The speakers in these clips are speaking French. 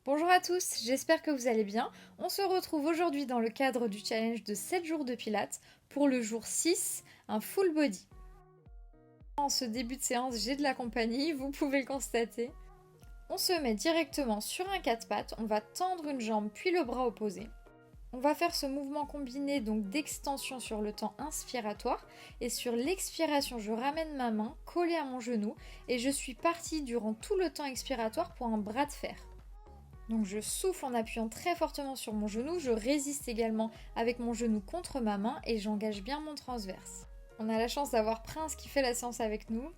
Bonjour à tous, j'espère que vous allez bien. On se retrouve aujourd'hui dans le cadre du challenge de 7 jours de pilates pour le jour 6, un full body. En ce début de séance, j'ai de la compagnie, vous pouvez le constater. On se met directement sur un 4 pattes, on va tendre une jambe puis le bras opposé. On va faire ce mouvement combiné donc d'extension sur le temps inspiratoire et sur l'expiration, je ramène ma main collée à mon genou et je suis partie durant tout le temps expiratoire pour un bras de fer. Donc je souffle en appuyant très fortement sur mon genou, je résiste également avec mon genou contre ma main et j'engage bien mon transverse. On a la chance d'avoir Prince qui fait la séance avec nous.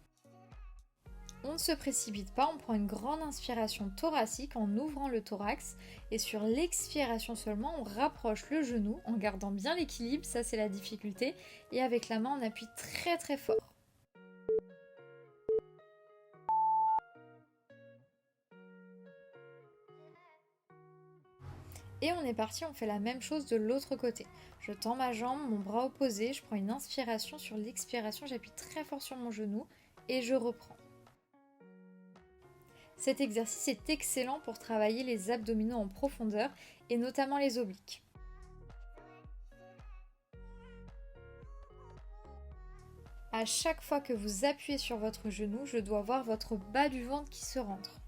On ne se précipite pas, on prend une grande inspiration thoracique en ouvrant le thorax et sur l'expiration seulement on rapproche le genou en gardant bien l'équilibre, ça c'est la difficulté, et avec la main on appuie très très fort. Et on est parti, on fait la même chose de l'autre côté. Je tends ma jambe, mon bras opposé, je prends une inspiration, sur l'expiration j'appuie très fort sur mon genou et je reprends. Cet exercice est excellent pour travailler les abdominaux en profondeur et notamment les obliques. À chaque fois que vous appuyez sur votre genou, je dois voir votre bas du ventre qui se rentre.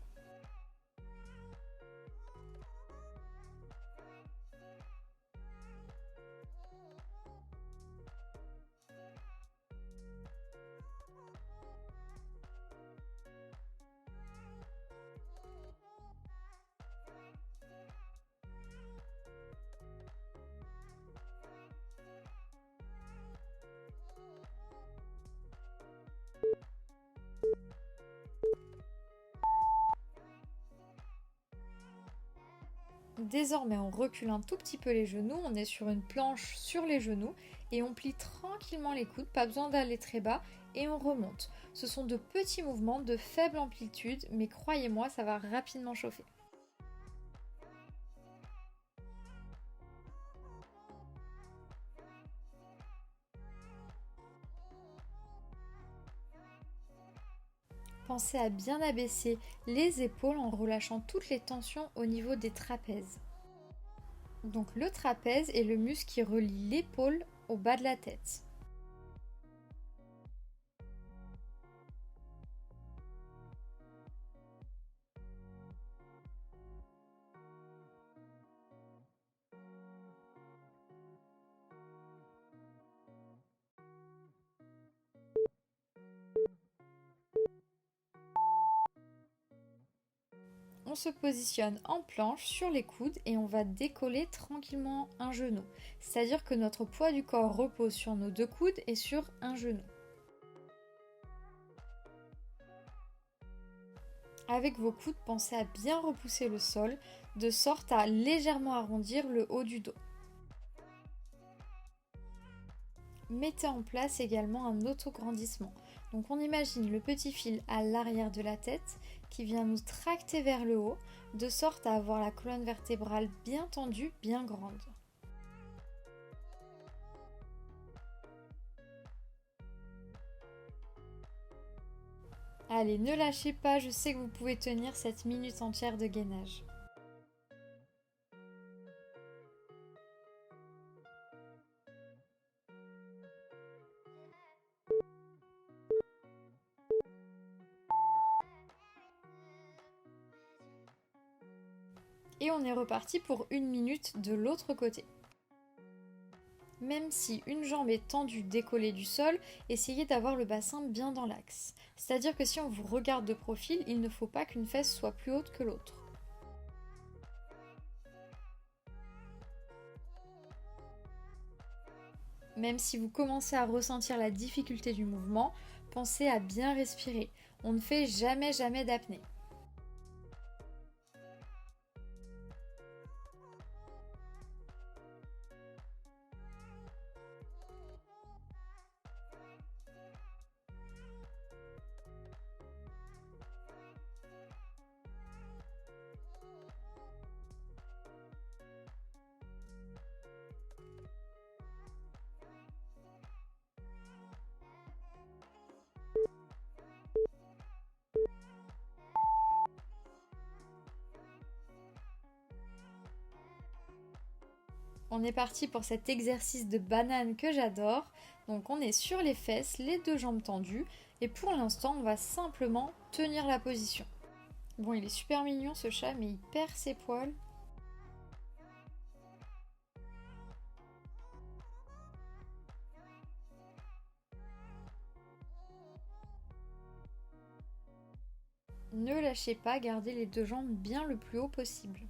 Désormais, on recule un tout petit peu les genoux, on est sur une planche sur les genoux et on plie tranquillement les coudes, pas besoin d'aller très bas et on remonte. Ce sont de petits mouvements de faible amplitude, mais croyez-moi, ça va rapidement chauffer. Pensez à bien abaisser les épaules en relâchant toutes les tensions au niveau des trapèzes. Donc le trapèze est le muscle qui relie l'épaule au bas de la tête. On se positionne en planche sur les coudes et on va décoller tranquillement un genou. C'est-à-dire que notre poids du corps repose sur nos deux coudes et sur un genou. Avec vos coudes, pensez à bien repousser le sol de sorte à légèrement arrondir le haut du dos. Mettez en place également un autograndissement. Donc on imagine le petit fil à l'arrière de la tête qui vient nous tracter vers le haut, de sorte à avoir la colonne vertébrale bien tendue, bien grande. Allez, ne lâchez pas, je sais que vous pouvez tenir cette minute entière de gainage. Et on est reparti pour une minute de l'autre côté. Même si une jambe est tendue, décollée du sol, essayez d'avoir le bassin bien dans l'axe. C'est-à-dire que si on vous regarde de profil, il ne faut pas qu'une fesse soit plus haute que l'autre. Même si vous commencez à ressentir la difficulté du mouvement, pensez à bien respirer. On ne fait jamais d'apnée. On est parti pour cet exercice de banane que j'adore. Donc on est sur les fesses, les deux jambes tendues. Et pour l'instant, on va simplement tenir la position. Bon, il est super mignon ce chat, mais il perd ses poils. Ne lâchez pas, gardez les deux jambes bien le plus haut possible.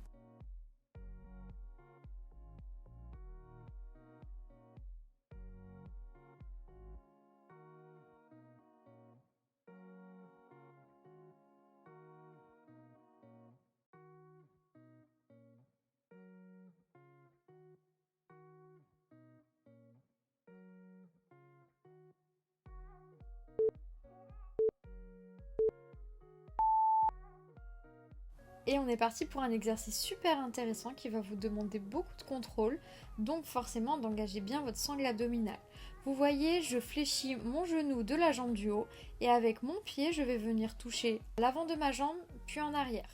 Et on est parti pour un exercice super intéressant qui va vous demander beaucoup de contrôle, donc forcément d'engager bien votre sangle abdominale. Vous voyez, je fléchis mon genou de la jambe du haut et avec mon pied, je vais venir toucher l'avant de ma jambe, puis en arrière.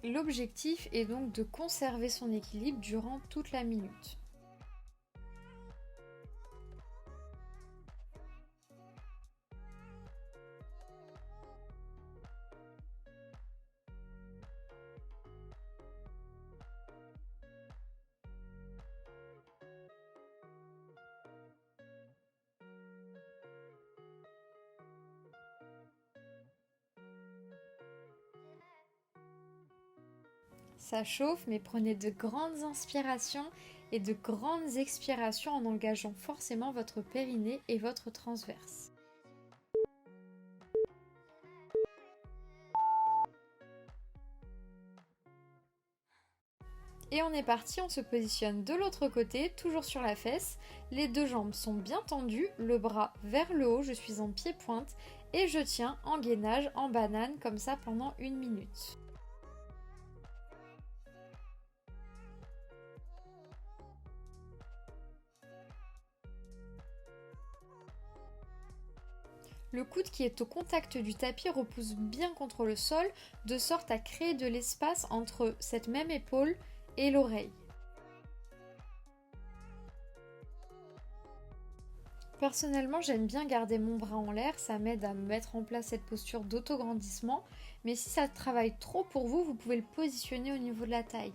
L'objectif est donc de conserver son équilibre durant toute la minute. Ça chauffe, mais prenez de grandes inspirations et de grandes expirations en engageant forcément votre périnée et votre transverse. Et on est parti, on se positionne de l'autre côté, toujours sur la fesse. Les deux jambes sont bien tendues, le bras vers le haut, je suis en pied-pointe et je tiens en gainage, en banane, comme ça pendant 1 minute. Le coude qui est au contact du tapis repousse bien contre le sol, de sorte à créer de l'espace entre cette même épaule et l'oreille. Personnellement, j'aime bien garder mon bras en l'air, ça m'aide à mettre en place cette posture d'autograndissement, mais si ça travaille trop pour vous, vous pouvez le positionner au niveau de la taille.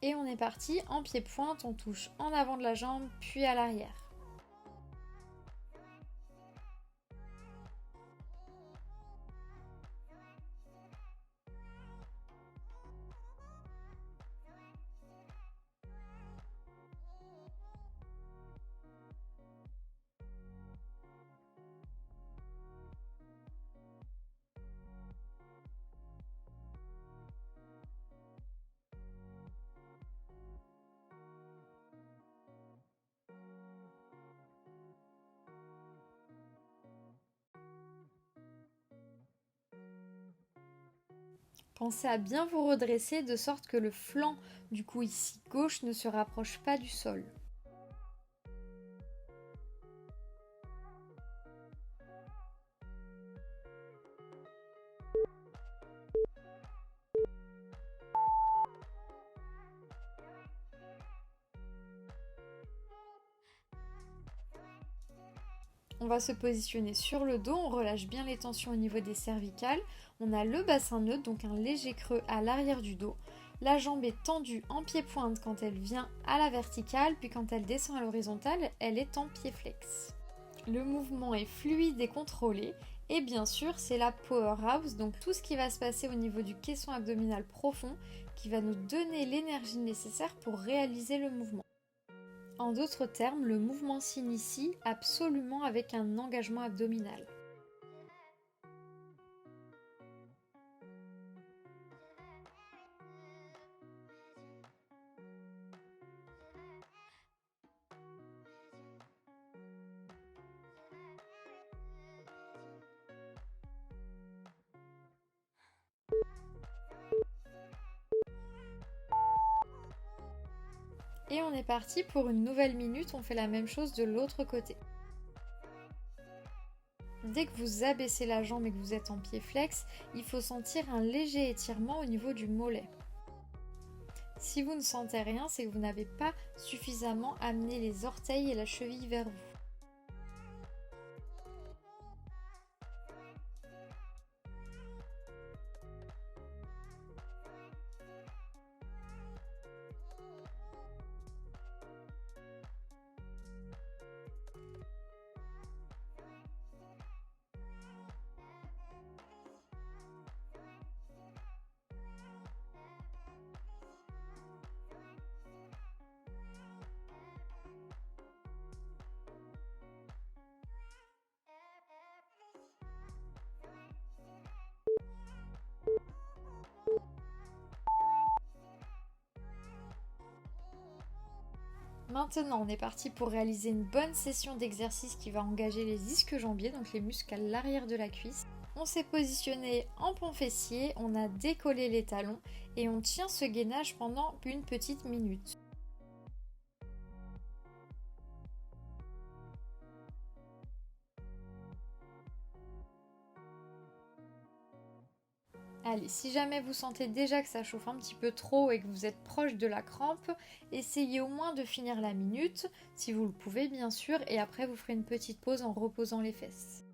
Et on est parti, en pied-pointe, on touche en avant de la jambe, puis à l'arrière. Pensez à bien vous redresser de sorte que le flanc du cou ici gauche ne se rapproche pas du sol. On va se positionner sur le dos, on relâche bien les tensions au niveau des cervicales. On a le bassin neutre, donc un léger creux à l'arrière du dos. La jambe est tendue en pied-pointe quand elle vient à la verticale, puis quand elle descend à l'horizontale, elle est en pied flex. Le mouvement est fluide et contrôlé. Et bien sûr, c'est la powerhouse, donc tout ce qui va se passer au niveau du caisson abdominal profond qui va nous donner l'énergie nécessaire pour réaliser le mouvement. En d'autres termes, le mouvement s'initie absolument avec un engagement abdominal. Et on est parti pour une nouvelle minute, on fait la même chose de l'autre côté. Dès que vous abaissez la jambe et que vous êtes en pied flex, il faut sentir un léger étirement au niveau du mollet. Si vous ne sentez rien, c'est que vous n'avez pas suffisamment amené les orteils et la cheville vers vous. Maintenant, on est parti pour réaliser une bonne session d'exercice qui va engager les ischio-jambiers, donc les muscles à l'arrière de la cuisse. On s'est positionné en pont fessier, on a décollé les talons et on tient ce gainage pendant une petite minute. Allez, si jamais vous sentez déjà que ça chauffe un petit peu trop et que vous êtes proche de la crampe, essayez au moins de finir la minute, si vous le pouvez bien sûr, et après vous ferez une petite pause en reposant les fesses.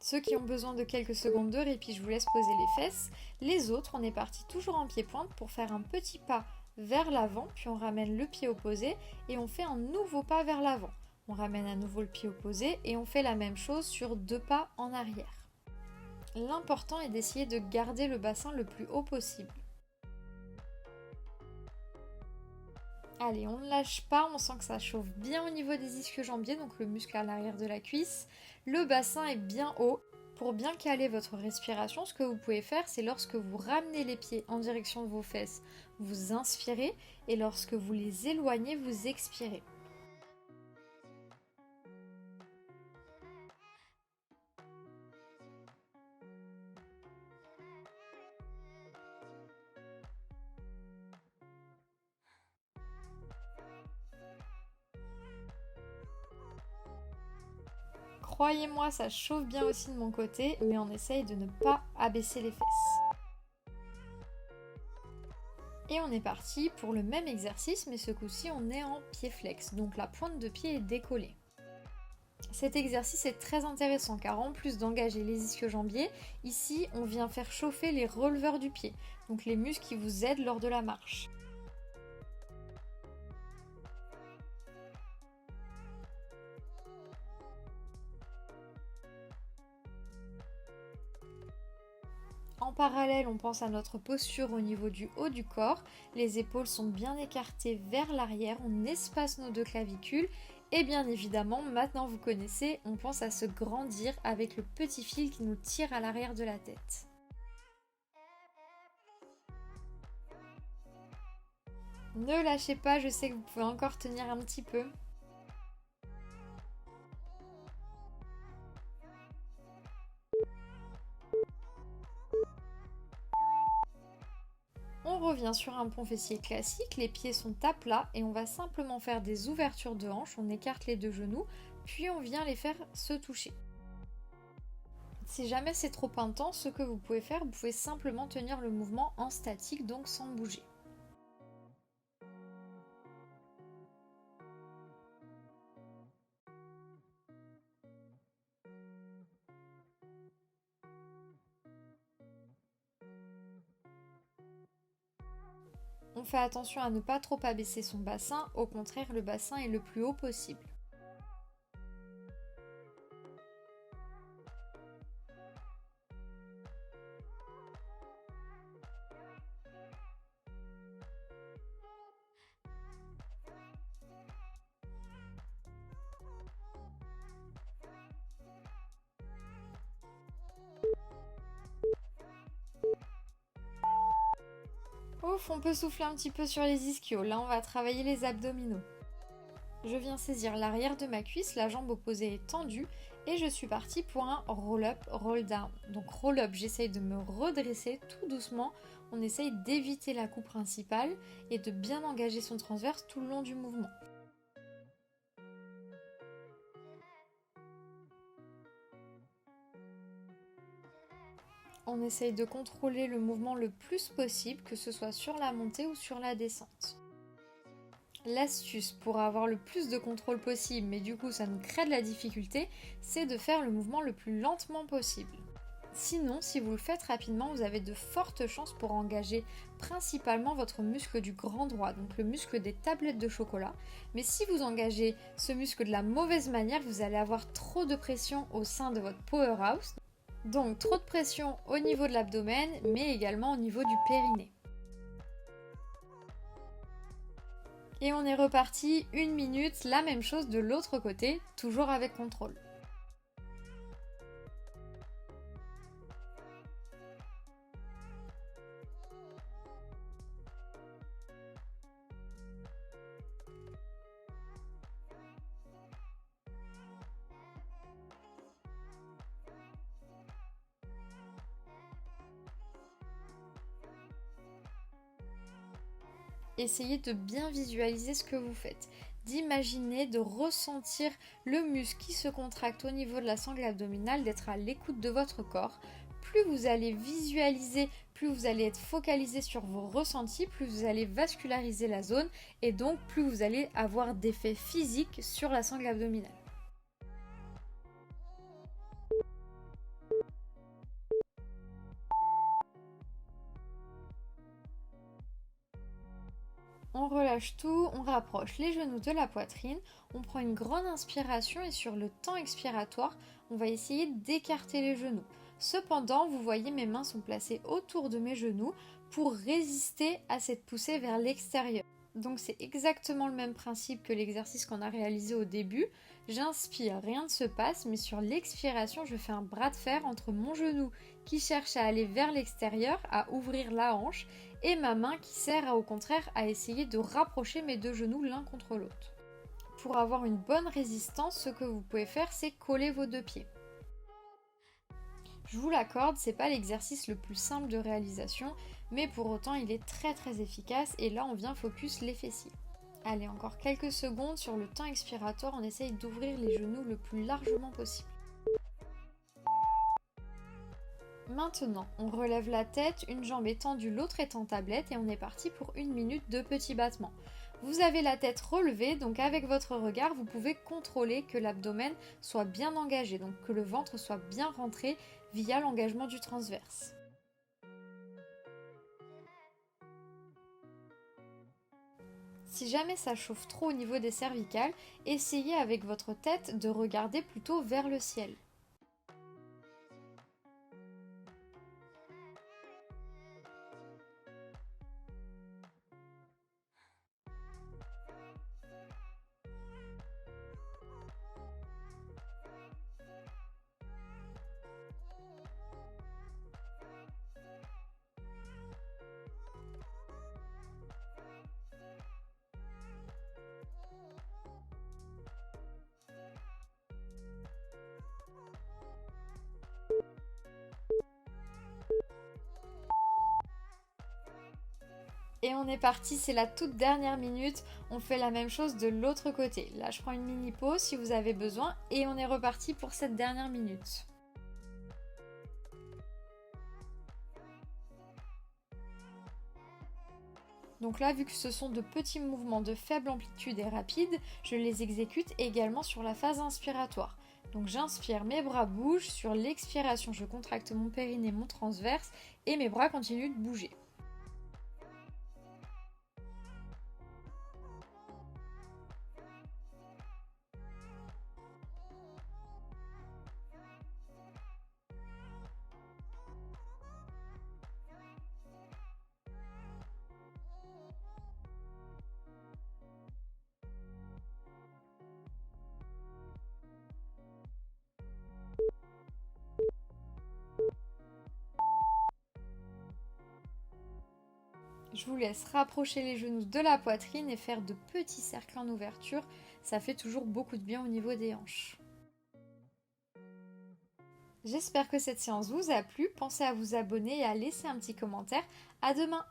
Ceux qui ont besoin de quelques secondes de répit, je vous laisse poser les fesses. Les autres, on est parti toujours en pied-pointe pour faire un petit pas vers l'avant, puis on ramène le pied opposé et on fait un nouveau pas vers l'avant. On ramène à nouveau le pied opposé et on fait la même chose sur 2 pas en arrière. L'important est d'essayer de garder le bassin le plus haut possible. Allez, on ne lâche pas, on sent que ça chauffe bien au niveau des ischio-jambiers, donc le muscle à l'arrière de la cuisse. Le bassin est bien haut. Pour bien caler votre respiration, ce que vous pouvez faire, c'est lorsque vous ramenez les pieds en direction de vos fesses, vous inspirez, et lorsque vous les éloignez, vous expirez. Croyez-moi, ça chauffe bien aussi de mon côté, mais on essaye de ne pas abaisser les fesses. Et on est parti pour le même exercice, mais ce coup-ci on est en pied flex, donc la pointe de pied est décollée. Cet exercice est très intéressant car en plus d'engager les ischio-jambiers, ici on vient faire chauffer les releveurs du pied, donc les muscles qui vous aident lors de la marche. En parallèle, on pense à notre posture au niveau du haut du corps. Les épaules sont bien écartées vers l'arrière, on espace nos 2 clavicules. Et bien évidemment, maintenant vous connaissez, on pense à se grandir avec le petit fil qui nous tire à l'arrière de la tête. Ne lâchez pas, je sais que vous pouvez encore tenir un petit peu. On revient sur un pont fessier classique, les pieds sont à plat et on va simplement faire des ouvertures de hanches, on écarte les 2 genoux, puis on vient les faire se toucher. Si jamais c'est trop intense, ce que vous pouvez faire, vous pouvez simplement tenir le mouvement en statique, donc sans bouger. On fait attention à ne pas trop abaisser son bassin, au contraire le bassin est le plus haut possible. Ouf, on peut souffler un petit peu sur les ischios. Là, on va travailler les abdominaux. Je viens saisir l'arrière de ma cuisse, la jambe opposée est tendue et je suis partie pour un roll-up, roll-down. Donc roll-up, j'essaye de me redresser tout doucement. On essaye d'éviter la coupe principale et de bien engager son transverse tout le long du mouvement. On essaye de contrôler le mouvement le plus possible, que ce soit sur la montée ou sur la descente. L'astuce pour avoir le plus de contrôle possible, mais du coup ça nous crée de la difficulté, c'est de faire le mouvement le plus lentement possible. Sinon, si vous le faites rapidement, vous avez de fortes chances pour engager principalement votre muscle du grand droit, donc le muscle des tablettes de chocolat. Mais si vous engagez ce muscle de la mauvaise manière, vous allez avoir trop de pression au sein de votre powerhouse. Donc trop de pression au niveau de l'abdomen, mais également au niveau du périnée. Et on est reparti 1 minute, la même chose de l'autre côté, toujours avec contrôle. Essayez de bien visualiser ce que vous faites, d'imaginer, de ressentir le muscle qui se contracte au niveau de la sangle abdominale, d'être à l'écoute de votre corps. Plus vous allez visualiser, plus vous allez être focalisé sur vos ressentis, plus vous allez vasculariser la zone et donc plus vous allez avoir d'effets physiques sur la sangle abdominale. On relâche tout, on rapproche les genoux de la poitrine, on prend une grande inspiration et sur le temps expiratoire, on va essayer d'écarter les genoux. Cependant, vous voyez, mes mains sont placées autour de mes genoux pour résister à cette poussée vers l'extérieur. Donc c'est exactement le même principe que l'exercice qu'on a réalisé au début. J'inspire, rien ne se passe, mais sur l'expiration, je fais un bras de fer entre mon genou qui cherche à aller vers l'extérieur, à ouvrir la hanche, et ma main qui sert au contraire à essayer de rapprocher mes deux genoux l'un contre l'autre. Pour avoir une bonne résistance, ce que vous pouvez faire, c'est coller vos deux pieds. Je vous l'accorde, c'est pas l'exercice le plus simple de réalisation, mais pour autant il est très efficace et là on vient focus les fessiers. Allez, encore quelques secondes, sur le temps expiratoire, on essaye d'ouvrir les genoux le plus largement possible. Maintenant, on relève la tête, une jambe est tendue, l'autre est en tablette et on est parti pour 1 minute de petits battements. Vous avez la tête relevée, donc avec votre regard, vous pouvez contrôler que l'abdomen soit bien engagé, donc que le ventre soit bien rentré via l'engagement du transverse. Si jamais ça chauffe trop au niveau des cervicales, essayez avec votre tête de regarder plutôt vers le ciel. Et on est parti, c'est la toute dernière minute, on fait la même chose de l'autre côté. Là je prends une mini pause si vous avez besoin et on est reparti pour cette dernière minute. Donc là, vu que ce sont de petits mouvements de faible amplitude et rapides, je les exécute également sur la phase inspiratoire. Donc j'inspire, mes bras bougent, sur l'expiration je contracte mon périnée, mon transverse et mes bras continuent de bouger. Je vous laisse rapprocher les genoux de la poitrine et faire de petits cercles en ouverture. Ça fait toujours beaucoup de bien au niveau des hanches. J'espère que cette séance vous a plu. Pensez à vous abonner et à laisser un petit commentaire. À demain!